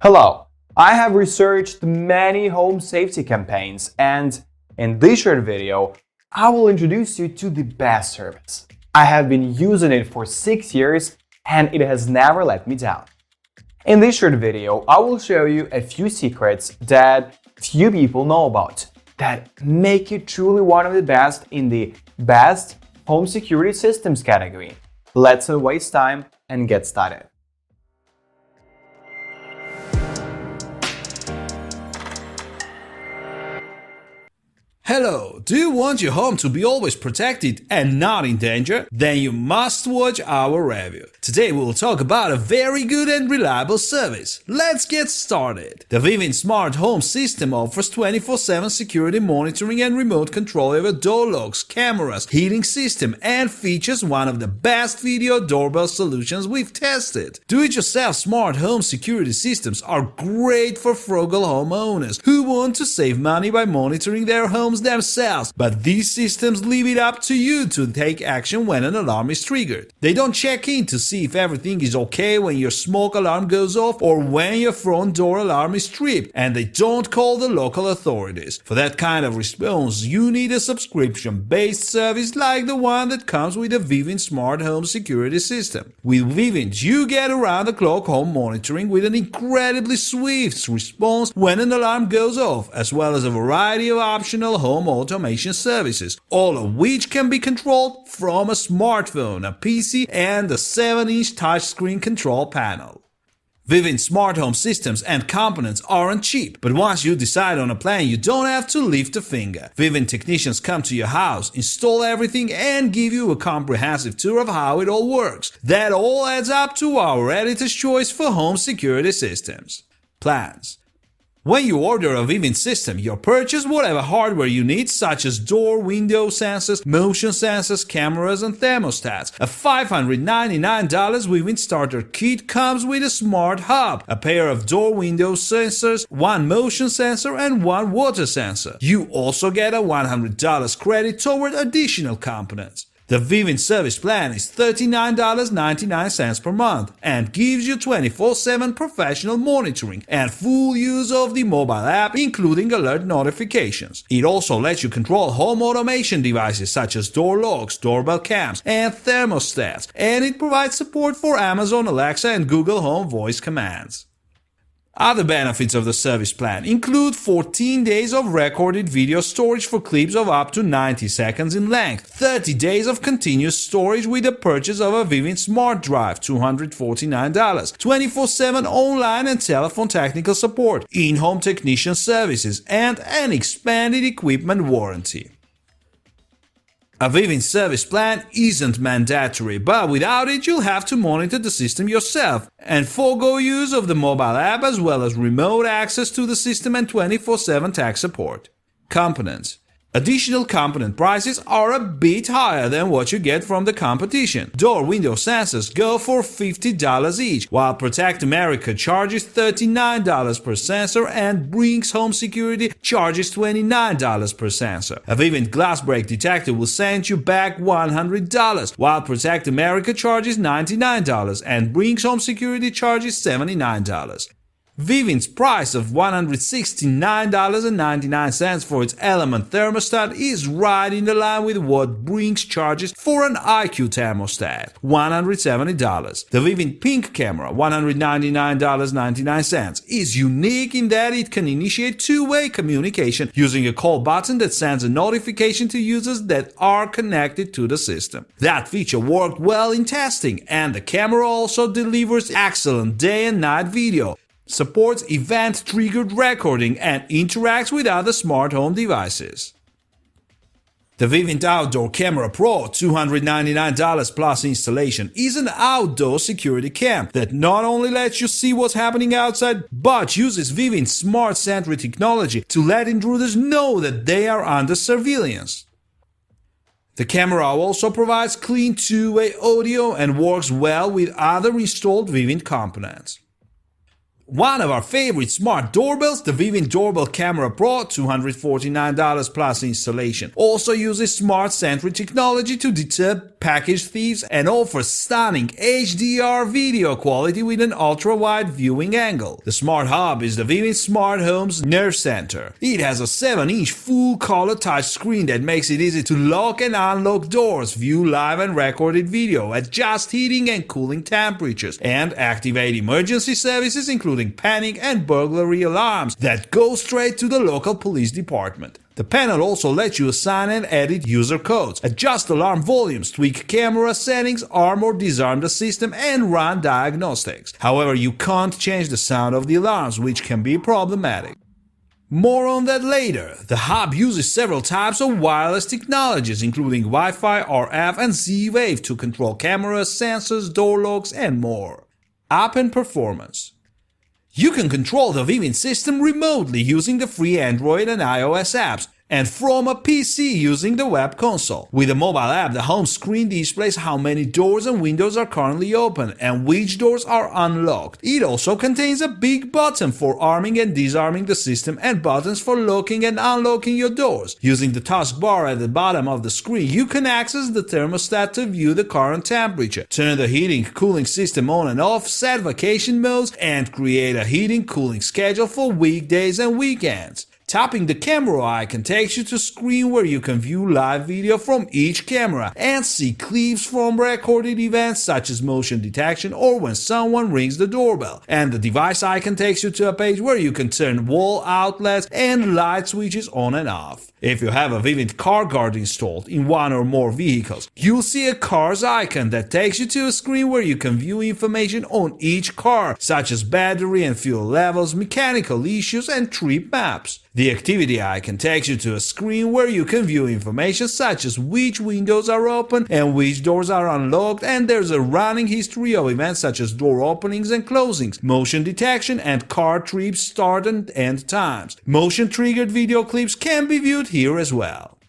Hello, I have researched many home safety campaigns, and in this short video, I will introduce you to the best service. I have been using it for 6 years and it has never let me down. In this short video, I will show you a few secrets that few people know about that make it truly one of the best in the best home security systems category. Let's not waste time and get started. Hello, do you want your home to be always protected and not in danger? Then you must watch our review. Today we will talk about a very good and reliable service. Let's get started. The Vivint Smart Home system offers 24/7 security monitoring and remote control over door locks, cameras, heating system, and features one of the best video doorbell solutions we've tested. Do-it-yourself smart home security systems are great for frugal homeowners who want to save money by monitoring their homes themselves, but these systems leave it up to you to take action when an alarm is triggered. They don't check in to see if everything is okay when your smoke alarm goes off or when your front door alarm is tripped, and they don't call the local authorities. For that kind of response, you need a subscription-based service like the one that comes with the Vivint Smart Home security system. With Vivint, you get around-the-clock home monitoring with an incredibly swift response when an alarm goes off, as well as a variety of optional home automation services, all of which can be controlled from a smartphone, a PC, and a 7-inch touchscreen control panel. Vivint Smart Home systems and components aren't cheap, but once you decide on a plan, you don't have to lift a finger. Vivint technicians come to your house, install everything, and give you a comprehensive tour of how it all works. That all adds up to our editor's choice for home security systems. Plans. When you order a Vivint system, you purchase whatever hardware you need, such as door, window sensors, motion sensors, cameras, and thermostats. A $599 Vivint starter kit comes with a smart hub, a pair of door window sensors, one motion sensor, and one water sensor. You also get a $100 credit toward additional components. The Vivint service plan is $39.99 per month and gives you 24/7 professional monitoring and full use of the mobile app, including alert notifications. It also lets you control home automation devices such as door locks, doorbell cams, and thermostats, and it provides support for Amazon Alexa and Google Home voice commands. Other benefits of the service plan include 14 days of recorded video storage for clips of up to 90 seconds in length, 30 days of continuous storage with the purchase of a Vivint Smart Drive, $249, 24/7 online and telephone technical support, in-home technician services, and an expanded equipment warranty. A Vivint service plan isn't mandatory, but without it you'll have to monitor the system yourself and forego use of the mobile app as well as remote access to the system and 24/7 tech support. Components. Additional component prices are a bit higher than what you get from the competition. Door window sensors go for $50 each, while Protect America charges $39 per sensor and Brinks Home Security charges $29 per sensor. A Vivint glass break detector will send you back $100, while Protect America charges $99 and Brinks Home Security charges $79. Vivint's price of $169.99 for its Element thermostat is right in the line with what Brinks charges for an IQ thermostat, $170. The Vivint Pink camera, $199.99, is unique in that it can initiate two-way communication using a call button that sends a notification to users that are connected to the system. That feature worked well in testing, and the camera also delivers excellent day and night video, supports event-triggered recording, and interacts with other smart home devices. The Vivint Outdoor Camera Pro, $299 plus installation, is an outdoor security cam that not only lets you see what's happening outside, but uses Vivint Smart Sentry technology to let intruders know that they are under surveillance. The camera also provides clean two-way audio and works well with other installed Vivint components. One of our favorite smart doorbells, the Vivint Doorbell Camera Pro, $249 plus installation, also uses smart sentry technology to deter package thieves and offers stunning HDR video quality with an ultra-wide viewing angle. The smart hub is the Vivint Smart Home's nerve center. It has a 7-inch full-color touchscreen that makes it easy to lock and unlock doors, view live and recorded video, adjust heating and cooling temperatures, and activate emergency services including panic and burglary alarms that go straight to the local police department. The panel also lets you assign and edit user codes, adjust alarm volumes, tweak camera settings, arm or disarm the system, and run diagnostics. However, you can't change the sound of the alarms, which can be problematic. More on that later. The hub uses several types of wireless technologies, including Wi-Fi, RF, and Z-Wave to control cameras, sensors, door locks, and more. App and performance. You can control the Vivint system remotely using the free Android and iOS apps, and from a PC using the web console. With the mobile app, the home screen displays how many doors and windows are currently open and which doors are unlocked. It also contains a big button for arming and disarming the system and buttons for locking and unlocking your doors. Using the taskbar at the bottom of the screen, you can access the thermostat to view the current temperature, turn the heating cooling system on and off, set vacation modes, and create a heating cooling schedule for weekdays and weekends. Tapping the camera icon takes you to a screen where you can view live video from each camera and see clips from recorded events such as motion detection or when someone rings the doorbell. And the device icon takes you to a page where you can turn wall outlets and light switches on and off. If you have a Vivint Car Guard installed in one or more vehicles, you'll see a car's icon that takes you to a screen where you can view information on each car, such as battery and fuel levels, mechanical issues, and trip maps. The activity icon takes you to a screen where you can view information such as which windows are open and which doors are unlocked, and there's a running history of events such as door openings and closings, motion detection, and car trip start and end times. Motion-triggered video clips can be viewed here as well.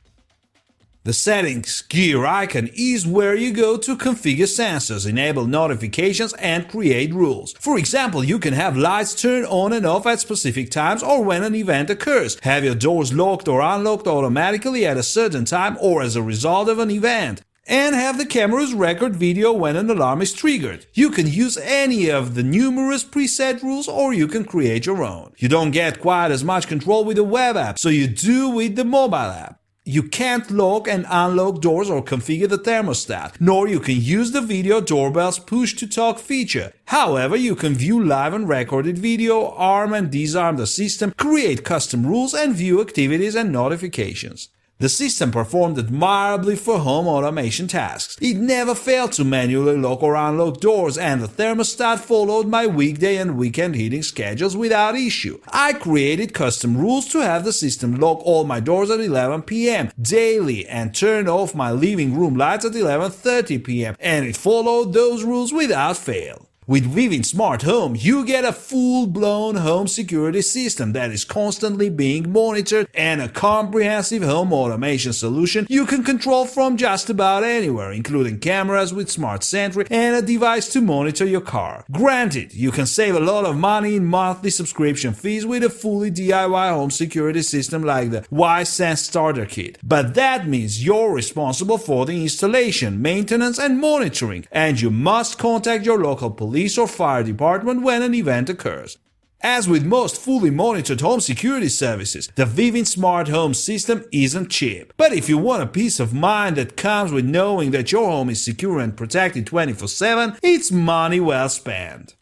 The settings gear icon is where you go to configure sensors, enable notifications, and create rules. For example, you can have lights turn on and off at specific times or when an event occurs, have your doors locked or unlocked automatically at a certain time or as a result of an event, and have the cameras record video when an alarm is triggered. You can use any of the numerous preset rules or you can create your own. You don't get quite as much control with the web app, so you do with the mobile app. You can't lock and unlock doors or configure the thermostat, nor you can use the video doorbell's push-to-talk feature. However, you can view live and recorded video, arm and disarm the system, create custom rules, and view activities and notifications. The system performed admirably for home automation tasks. It never failed to manually lock or unlock doors, and the thermostat followed my weekday and weekend heating schedules without issue. I created custom rules to have the system lock all my doors at 11 p.m. daily and turn off my living room lights at 11:30 p.m. and it followed those rules without fail. With Vivint Smart Home, you get a full-blown home security system that is constantly being monitored and a comprehensive home automation solution you can control from just about anywhere, including cameras with Smart Sentry and a device to monitor your car. Granted, you can save a lot of money in monthly subscription fees with a fully DIY home security system like the Sense Starter Kit, but that means you're responsible for the installation, maintenance, and monitoring, and you must contact your local police or fire department when an event occurs. As with most fully monitored home security services, the Vivint Smart Home system isn't cheap. But if you want a peace of mind that comes with knowing that your home is secure and protected 24/7, it's money well spent.